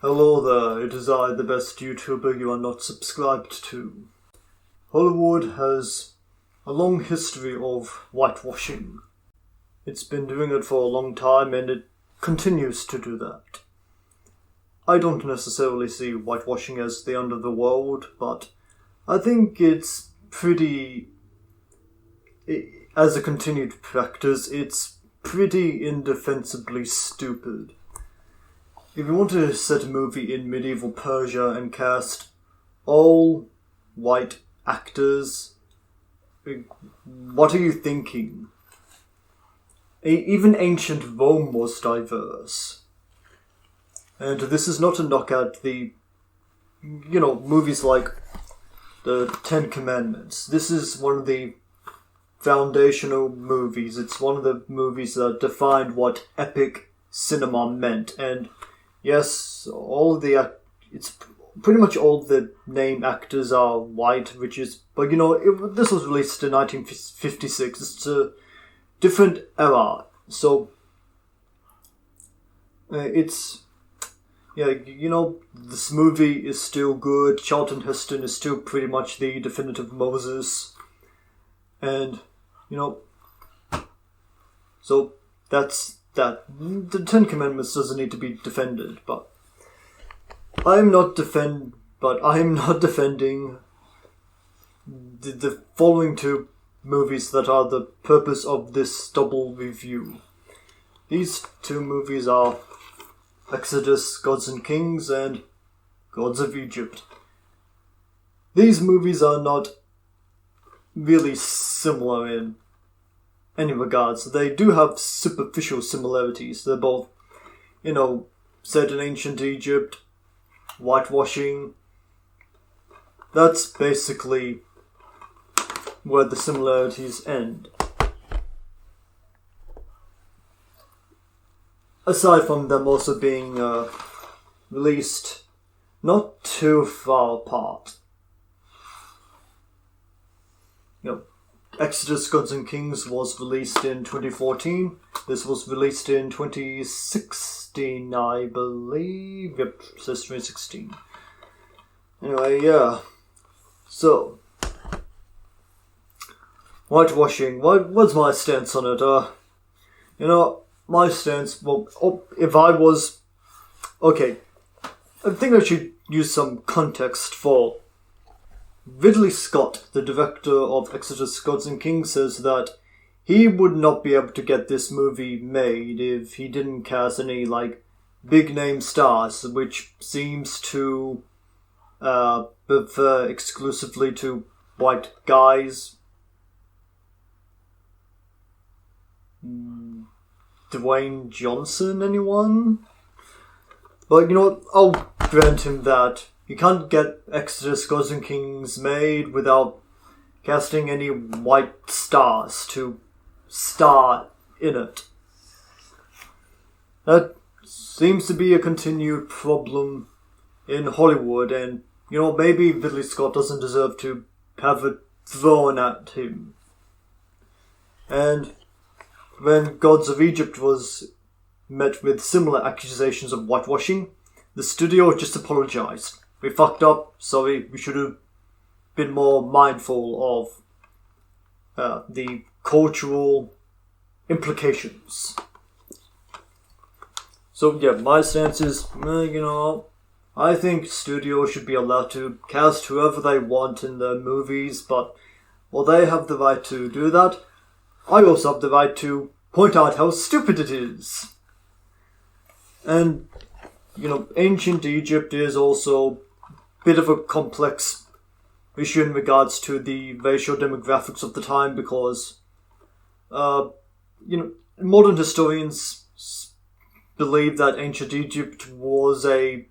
Hello there, it is I, the best YouTuber you are not subscribed to. Hollywood has a long history of whitewashing. It's been doing it for a long time and it continues to do that. I don't necessarily see whitewashing as the end of the world, but I think it's as a continued practice, it's pretty indefensibly stupid. If you want to set a movie in medieval Persia and cast all white actors, what are you thinking? Even ancient Rome was diverse. And this is not a knock at the, movies like the Ten Commandments. This is one of the foundational movies. It's one of the movies that defined what epic cinema meant. And yes, it's pretty much all the name actors are white, but this was released in 1956. It's a different era, so this movie is still good. Charlton Heston is still pretty much the definitive Moses, and so that's that. The Ten Commandments doesn't need to be defended, but I'm not defending the following two movies that are the purpose of this double review. These two movies are Exodus, Gods and Kings, and Gods of Egypt. These movies are not really similar in any regards. They do have superficial similarities. They're both, set in ancient Egypt, whitewashing. That's basically where the similarities end. Aside from them also being released not too far apart. Exodus, Gods and Kings was released in 2014. This was released in 2016, I believe. Yep, it says 2016. Anyway, yeah. So, whitewashing. What's my stance on it? My stance, if I was... Okay, I think I should use some context for... Ridley Scott, the director of Exodus, Gods and Kings, says that he would not be able to get this movie made if he didn't cast any, big name stars, which seems to refer exclusively to white guys. Dwayne Johnson, anyone? But I'll grant him that. You can't get Exodus, Gods and Kings made without casting any white stars to star in it. That seems to be a continued problem in Hollywood, and, maybe Ridley Scott doesn't deserve to have it thrown at him. And when Gods of Egypt was met with similar accusations of whitewashing, the studio just apologized. We fucked up, sorry, we should have been more mindful of the cultural implications. So yeah, my stance is, I think studios should be allowed to cast whoever they want in their movies, but while they have the right to do that, I also have the right to point out how stupid it is. And, ancient Egypt is also bit of a complex issue in regards to the racial demographics of the time because, modern historians believe that ancient Egypt was a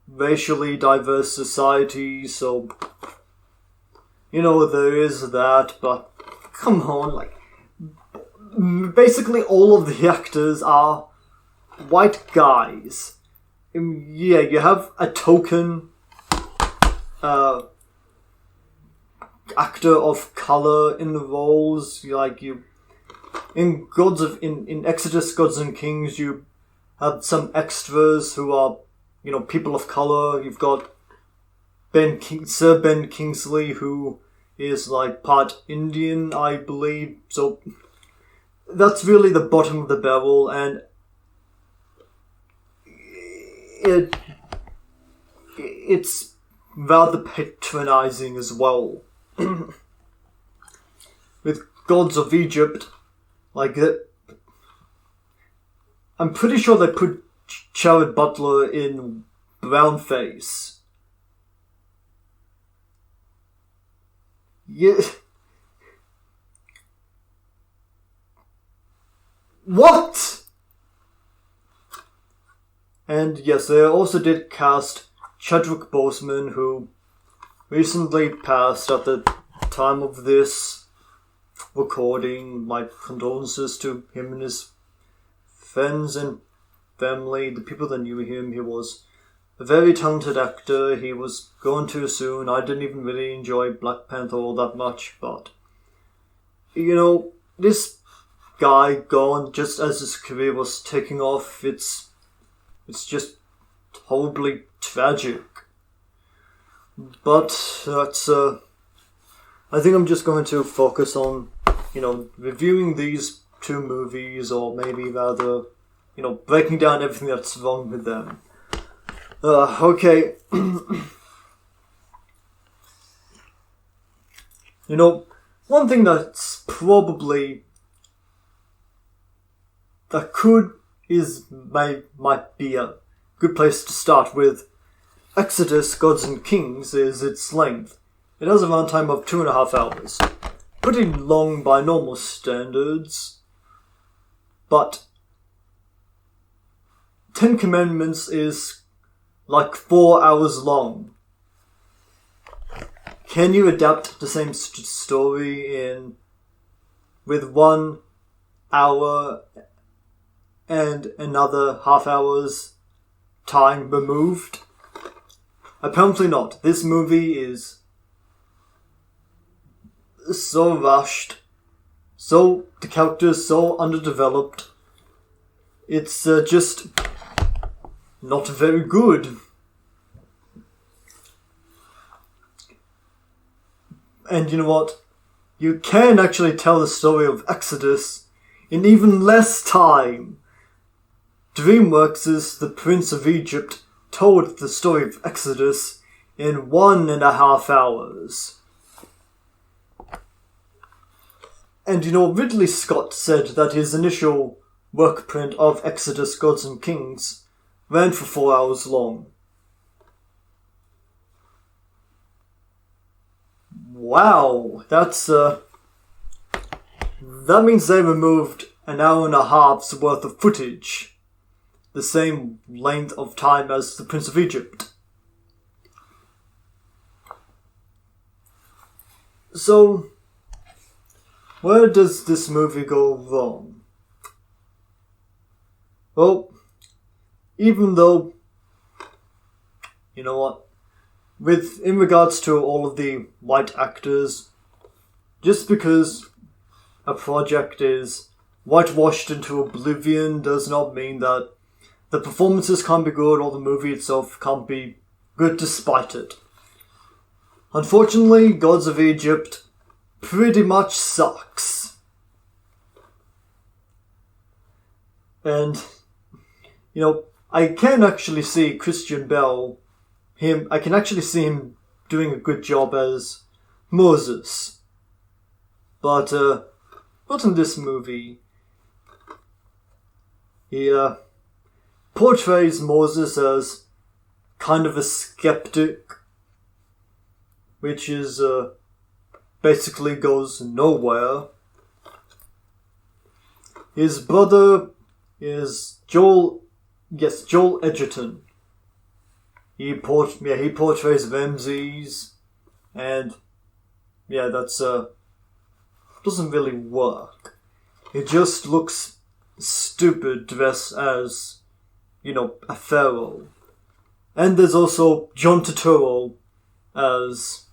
racially diverse society, so, there is that, but come on, basically all of the actors are white guys. Yeah, you have a token actor of color in the roles. In Exodus, Gods and Kings, you have some extras who are people of color. You've got Sir Ben Kingsley, who is like part Indian, I believe. So that's really the bottom of the barrel, and it's rather patronizing as well. With Gods of Egypt, like I'm pretty sure they put Jared Butler in brownface. Yeah. What? And yes, they also did cast Chadwick Boseman, who recently passed at the time of this recording. My condolences to him and his friends and family, the people that knew him. He was a very talented actor. He was gone too soon. I didn't even really enjoy Black Panther all that much, but this guy gone just as his career was taking off. It's just horribly tragic. But that's I think I'm just going to focus on reviewing these two movies, or maybe rather breaking down everything that's wrong with them. Okay. One thing that's probably might be a good place to start with Exodus, Gods and Kings is its length. It has a runtime of 2.5 hours. Pretty long by normal standards, but Ten Commandments is like 4 hours long. Can you adapt the same story with 1 hour and another half hour's time removed? Apparently not. This movie is so rushed, the characters so underdeveloped. It's just not very good. And you know what? You can actually tell the story of Exodus in even less time. DreamWorks' The Prince of Egypt told the story of Exodus in 1.5 hours. And Ridley Scott said that his initial work print of Exodus, Gods and Kings ran for 4 hours long. Wow, that means they removed 1.5 hours worth of footage, the same length of time as The Prince of Egypt. So, where does this movie go wrong? Well, even though, in regards to all of the white actors, just because a project is whitewashed into oblivion does not mean that the performances can't be good or the movie itself can't be good despite it. Unfortunately, Gods of Egypt pretty much sucks. And, I can actually see Christian Bale, I can actually see him doing a good job as Moses. But, not in this movie. He, portrays Moses as kind of a skeptic, which is, basically goes nowhere. His brother is Joel Edgerton. He portrays Ramses, and that's doesn't really work. It just looks stupid dressed as, a pharaoh. And there's also John Turturro as,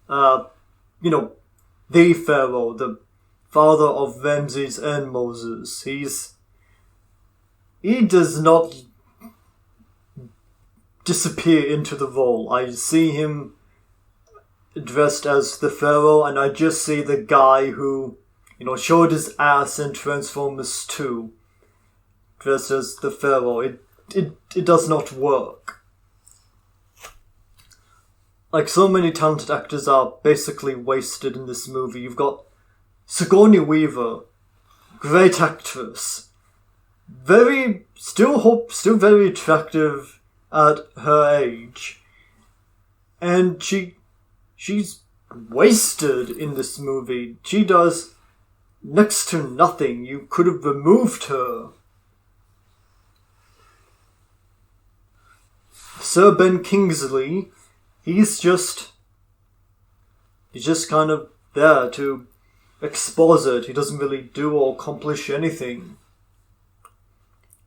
the pharaoh, the father of Ramses and Moses. He does not disappear into the role. I see him dressed as the Pharaoh, and I just see the guy who, showed his ass in Transformers 2, dressed as the Pharaoh. It does not work. Like, so many talented actors are basically wasted in this movie. You've got Sigourney Weaver, great actress, still very attractive at her age, and she's wasted in this movie. She does next to nothing. You could have removed her. Sir Ben Kingsley, he's just kind of there to exposit. He doesn't really do or accomplish anything.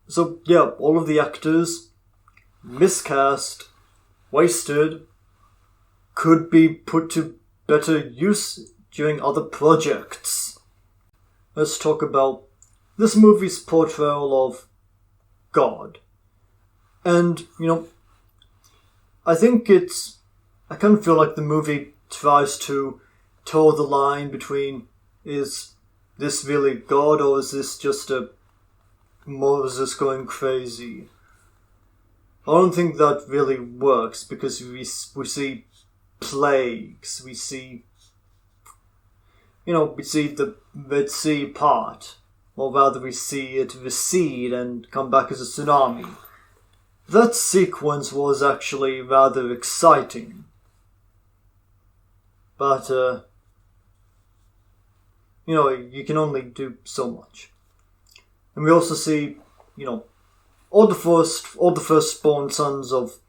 So yeah, all of the actors miscast, wasted, could be put to better use during other projects. Let's talk about this movie's portrayal of God. And, I kind of feel like the movie tries to toe the line between, is this really God, or is this just a Moses going crazy? I don't think that really works, because we see plagues, we see the Red Sea part, or rather we see it recede and come back as a tsunami. That sequence was actually rather exciting. But, you can only do so much. And we also see, all the firstborn sons of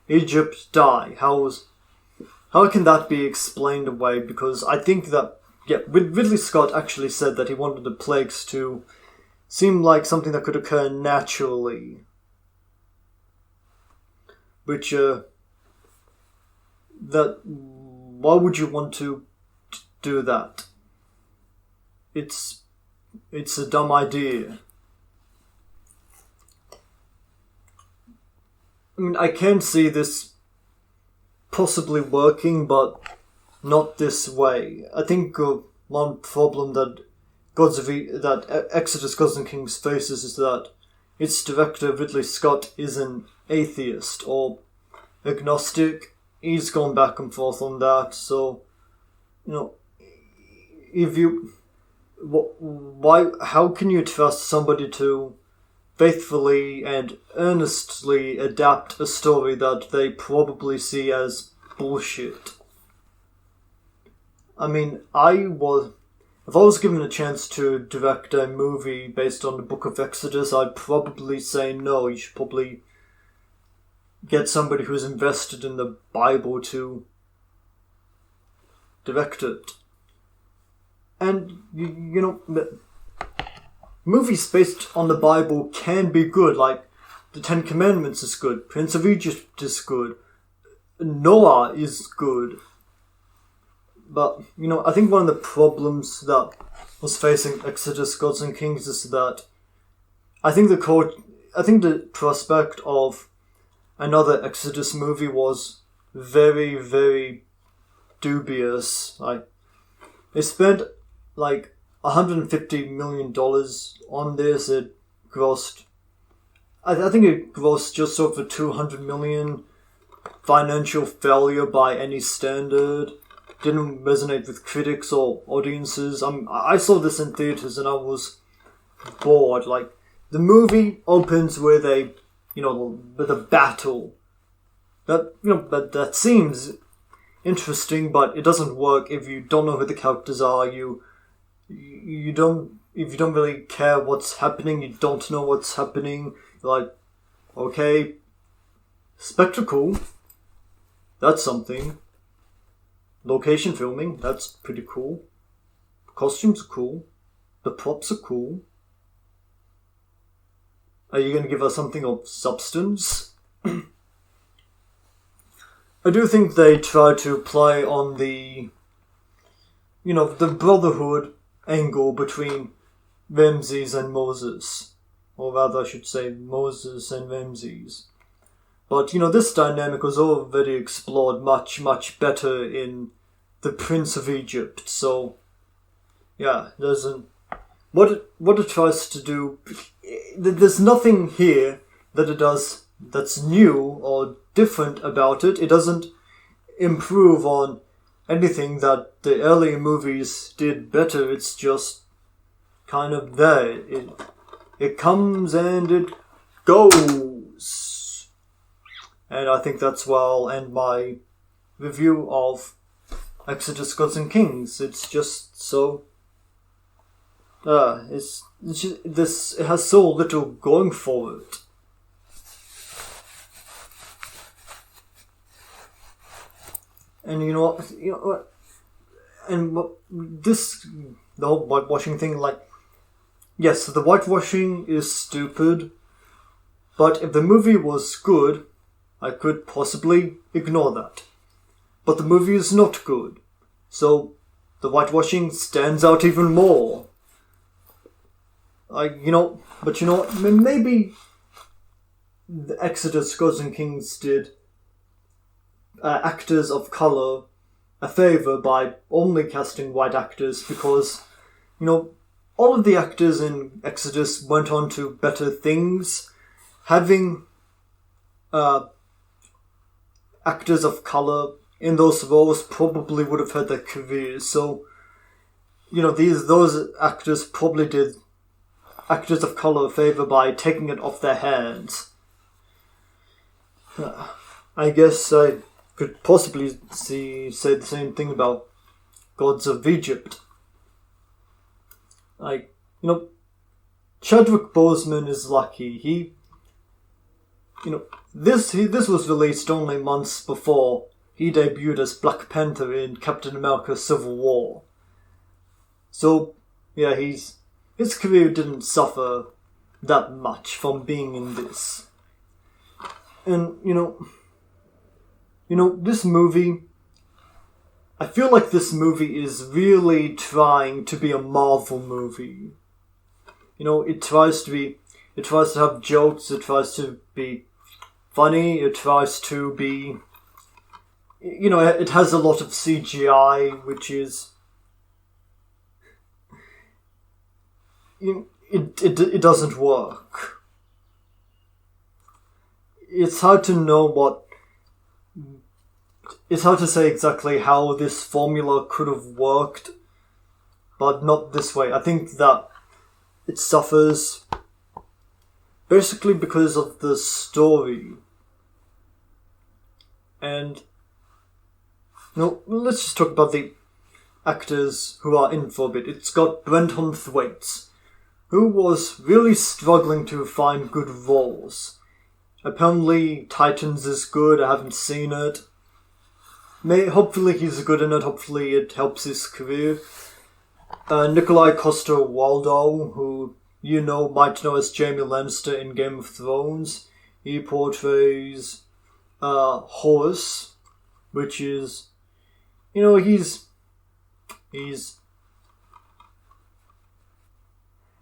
Egypt die. How can that be explained away? Because I think that, Ridley Scott actually said that he wanted the plagues to seem like something that could occur naturally. Which, why would you want to do that? It's a dumb idea. I mean, I can see this possibly working, but not this way. I think one problem that Exodus Gods and Kings faces is that its director Ridley Scott is an atheist or agnostic. He's gone back and forth on that. So, how can you trust somebody to faithfully and earnestly adapt a story that they probably see as bullshit? I mean, if I was given a chance to direct a movie based on the Book of Exodus, I'd probably say no. You should probably get somebody who's invested in the Bible to direct it. And, movies based on the Bible can be good. Like, The Ten Commandments is good. Prince of Egypt is good. Noah is good. But, I think one of the problems that was facing Exodus, Gods and Kings is that I think the prospect of another Exodus movie was very, very dubious. They spent $150 million on this. It grossed, I think it grossed just over 200 million. Financial failure by any standard. Didn't resonate with critics or audiences. I saw this in theaters and I was bored. The movie opens with a battle. That seems interesting, but it doesn't work if you don't know who the characters are. If you don't really care what's happening, you don't know what's happening. Okay, spectacle, that's something. Location filming, that's pretty cool. Costumes are cool. The props are cool. Are you going to give us something of substance? I do think they try to play on the brotherhood angle between Ramses and Moses. Or rather, I should say Moses and Ramses. But, this dynamic was already explored much, much better in The Prince of Egypt. So, yeah, what it tries to do, there's nothing here that it does that's new or different about it. It doesn't improve on anything that the earlier movies did better. It's just kind of there. It comes and it goes. And I think that's where I'll end my review of Exodus Gods and Kings. It's just so... it has so little going for it. And you know what? And the whole whitewashing thing, yes, the whitewashing is stupid, but if the movie was good, I could possibly ignore that. But the movie is not good, so the whitewashing stands out even more. But maybe the Exodus Gods and Kings did actors of colour a favour by only casting white actors, because, all of the actors in Exodus went on to better things. Having actors of colour in those roles probably would have hurt their careers. So, those actors probably did actors of colour a favour by taking it off their hands. I guess I could possibly say the same thing about Gods of Egypt. Chadwick Boseman is lucky. This was released only months before he debuted as Black Panther in Captain America: Civil War. So, yeah, his career didn't suffer that much from being in this. And, this movie, I feel like this movie is really trying to be a Marvel movie. It tries to have jokes, it tries to be funny, it tries to be... it has a lot of CGI, which is... It doesn't work. It's hard to know what... It's hard to say exactly how this formula could have worked, but not this way. I think that it suffers basically because of the story. And let's just talk about the actors who are in for a bit. It's got Brenton Thwaites, who was really struggling to find good roles. Apparently Titans is good, I haven't seen it. Hopefully he's good in it, hopefully it helps his career. Nikolai Coster-Waldau, who might know as Jaime Lannister in Game of Thrones. He portrays Horus, which is, he's...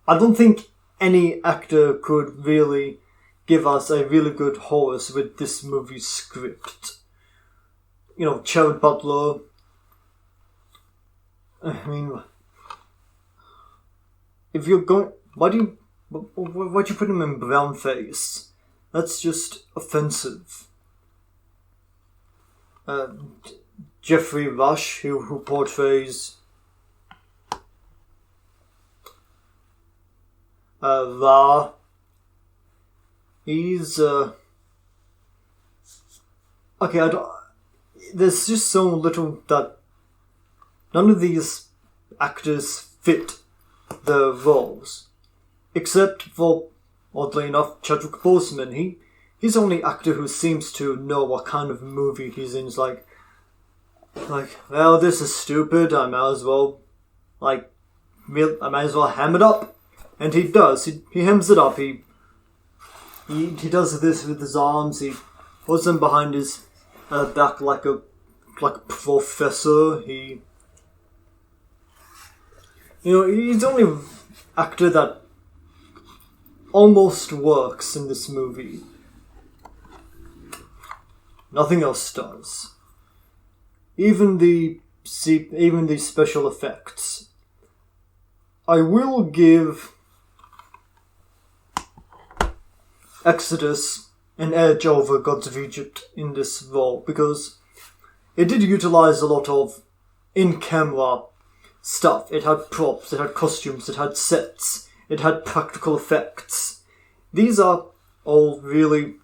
I don't think any actor could really give us a really good Horus with this movie's script. Jared Butler. I mean, if you're going, why'd you put him in brown face? That's just offensive. Jeffrey Rush, who portrays Ra. He's okay. There's just so little that none of these actors fit the roles, except for, oddly enough, Chadwick Boseman. He's the only actor who seems to know what kind of movie he's in. He's like, well, this is stupid. I might as well ham it up, and he does. He hems it up. He does this with his arms. He puts them behind his back like a professor. He's the only actor that almost works in this movie. Nothing else does. Even the special effects. I will give Exodus an edge over Gods of Egypt in this role, because it did utilize a lot of in-camera stuff. It had props, it had costumes, it had sets, it had practical effects. These are all really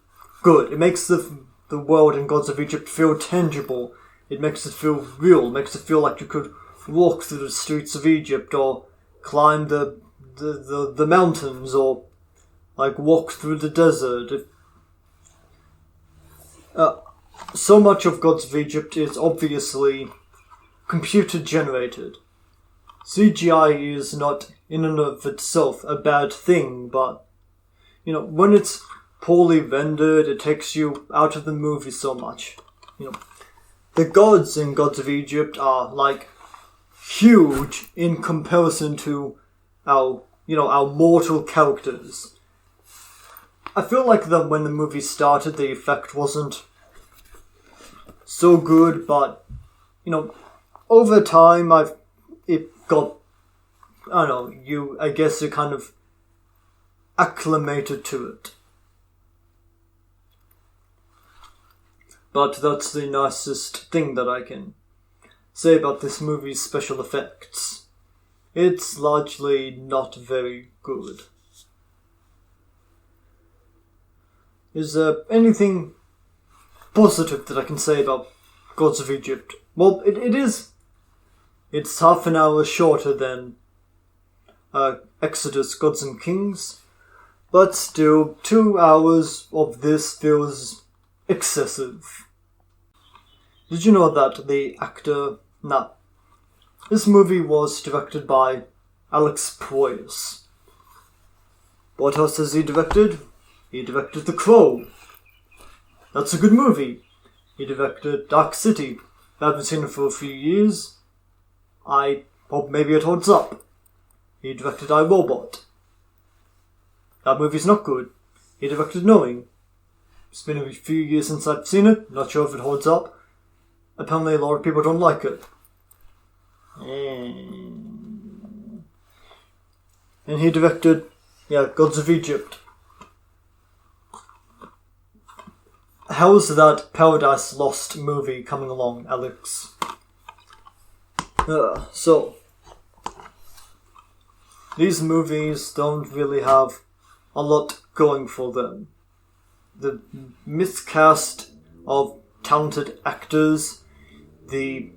good. It makes the world in Gods of Egypt feel tangible. It makes it feel real. It makes it feel like you could walk through the streets of Egypt, or climb the mountains, or like walk through the desert. So much of Gods of Egypt is obviously computer generated. CGI is not in and of itself a bad thing, but when it's poorly rendered, it takes you out of the movie so much. The gods in Gods of Egypt are like huge in comparison to our mortal characters. I feel like that when the movie started, the effect wasn't so good, but over time, it got, I guess you kind of acclimated to it. But that's the nicest thing that I can say about this movie's special effects. It's largely not very good. Is there anything positive that I can say about Gods of Egypt? Well, it's half an hour shorter than Exodus, Gods and Kings, but still 2 hours of this feels excessive. Did you know that this movie was directed by Alex Proyas. What else has he directed? He directed The Crow. That's a good movie. He directed Dark City. I haven't seen it for a few years. I hope maybe it holds up. He directed I, Robot. That movie's not good. He directed Knowing. It's been a few years since I've seen it. Not sure if it holds up. Apparently a lot of people don't like it. And he directed, Gods of Egypt. How's that Paradise Lost movie coming along, Alex? So, these movies don't really have a lot going for them. The miscast of talented actors, the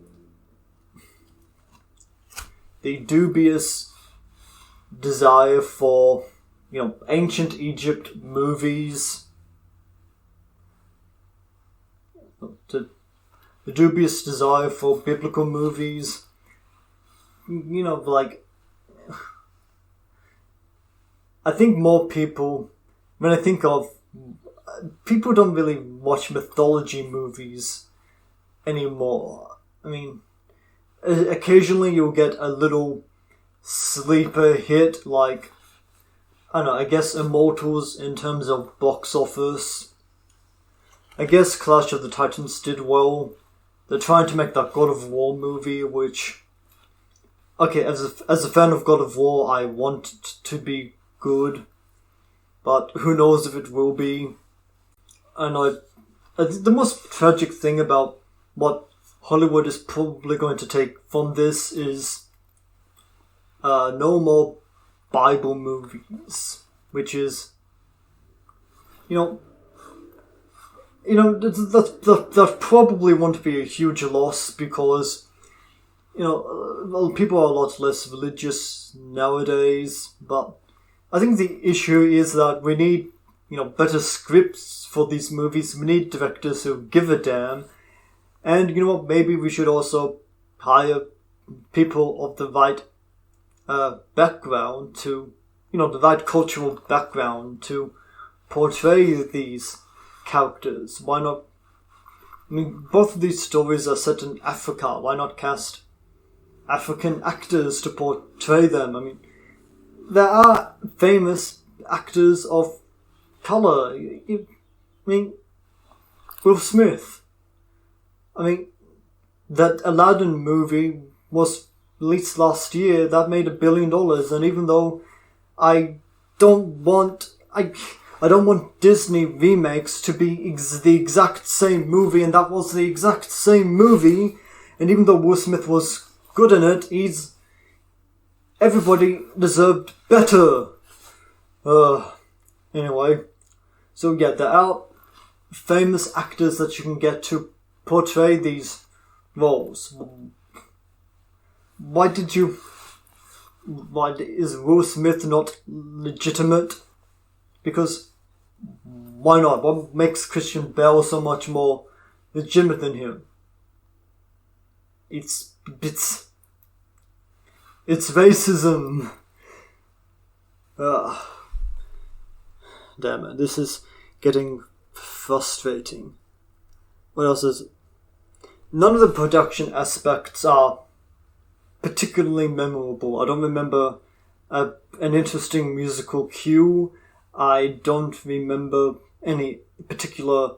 dubious desire for, ancient Egypt movies, the dubious desire for biblical movies, I think more people, when I think of, people don't really watch mythology movies anymore. I mean, occasionally you'll get a little sleeper hit, like, I guess Immortals in terms of box office. I guess Clash of the Titans did well. They're trying to make that God of War movie, which, okay, as a fan of God of War, I want it to be good, but who knows if it will be. And the most tragic thing about what Hollywood is probably going to take from this is no more Bible movies, which is, that probably won't be a huge loss, because, people are a lot less religious nowadays, but I think the issue is that we need, better scripts for these movies. We need directors who give a damn. And maybe we should also hire people of the right background to, the right cultural background to portray these characters. Why not? I mean, both of these stories are set in Africa. Why not cast African actors to portray them? I mean, there are famous actors of colour. Will Smith. I mean, that Aladdin movie was released last year. That made $1 billion, and even though I don't want Disney remakes to be the exact same movie, and that was the exact same movie, and even though Will Smith was good in it, everybody deserved better. Anyway, so yeah, there are famous actors that you can get to portray these roles. Why is Will Smith not legitimate? Because why not? What makes Christian Bale so much more legitimate than him? It's racism. Damn it, this is getting frustrating. What else is... None of the production aspects are particularly memorable. I don't remember an interesting musical cue. I don't remember any particular,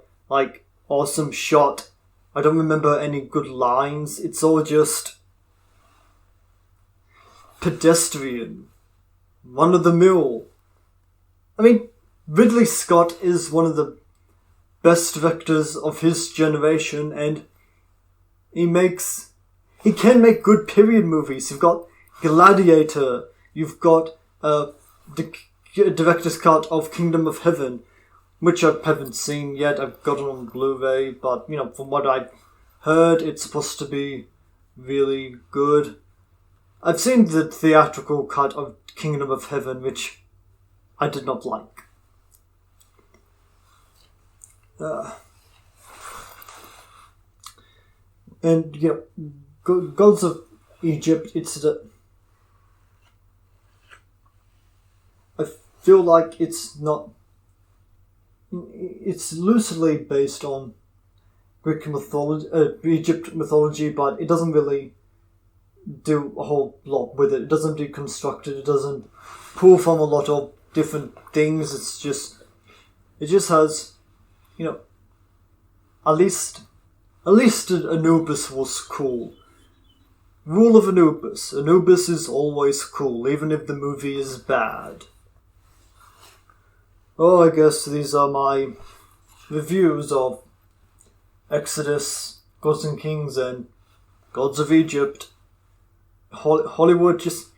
awesome shot. I don't remember any good lines. It's all just pedestrian. Run of the mill. I mean, Ridley Scott is one of the best directors of his generation, and he can make good period movies. You've got Gladiator, you've got the director's cut of Kingdom of Heaven, which I haven't seen yet. I've got it on Blu-ray, but, from what I've heard, it's supposed to be really good. I've seen the theatrical cut of Kingdom of Heaven, which I did not like. And, Gods of Egypt, I feel like it's loosely based on Greek mythology, Egypt mythology, but it doesn't really do a whole lot with it. It doesn't deconstruct it. It doesn't pull from a lot of different things. It just has, at least Anubis was cool. Rule of Anubis. Anubis is always cool, even if the movie is bad. Oh, I guess these are my reviews of Exodus, Gods and Kings, and Gods of Egypt. Hollywood, just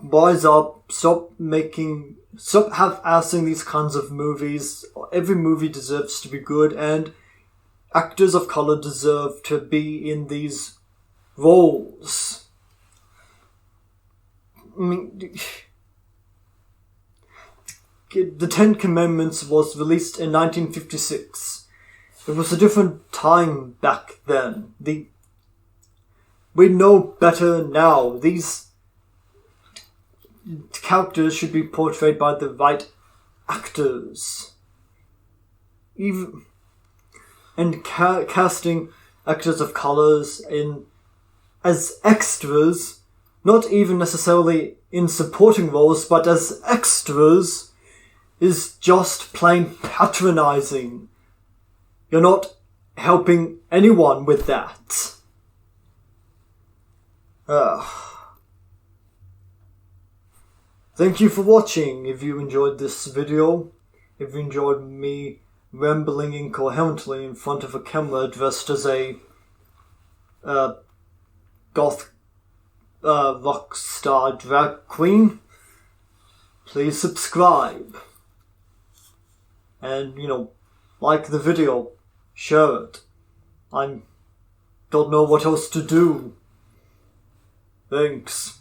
wise up. Stop half-assing these kinds of movies. Every movie deserves to be good, and actors of color deserve to be in these roles. I mean, the Ten Commandments was released in 1956. It was a different time back then. We know better now. These characters should be portrayed by the right actors. Casting actors of colours as extras, not even necessarily in supporting roles, but as extras, is just plain patronising. You're not helping anyone with that. Thank you for watching. If you enjoyed this video, if you enjoyed me rambling incoherently in front of a camera dressed as a goth rock star drag queen, please subscribe. And, like the video, share it. I don't know what else to do. Thanks.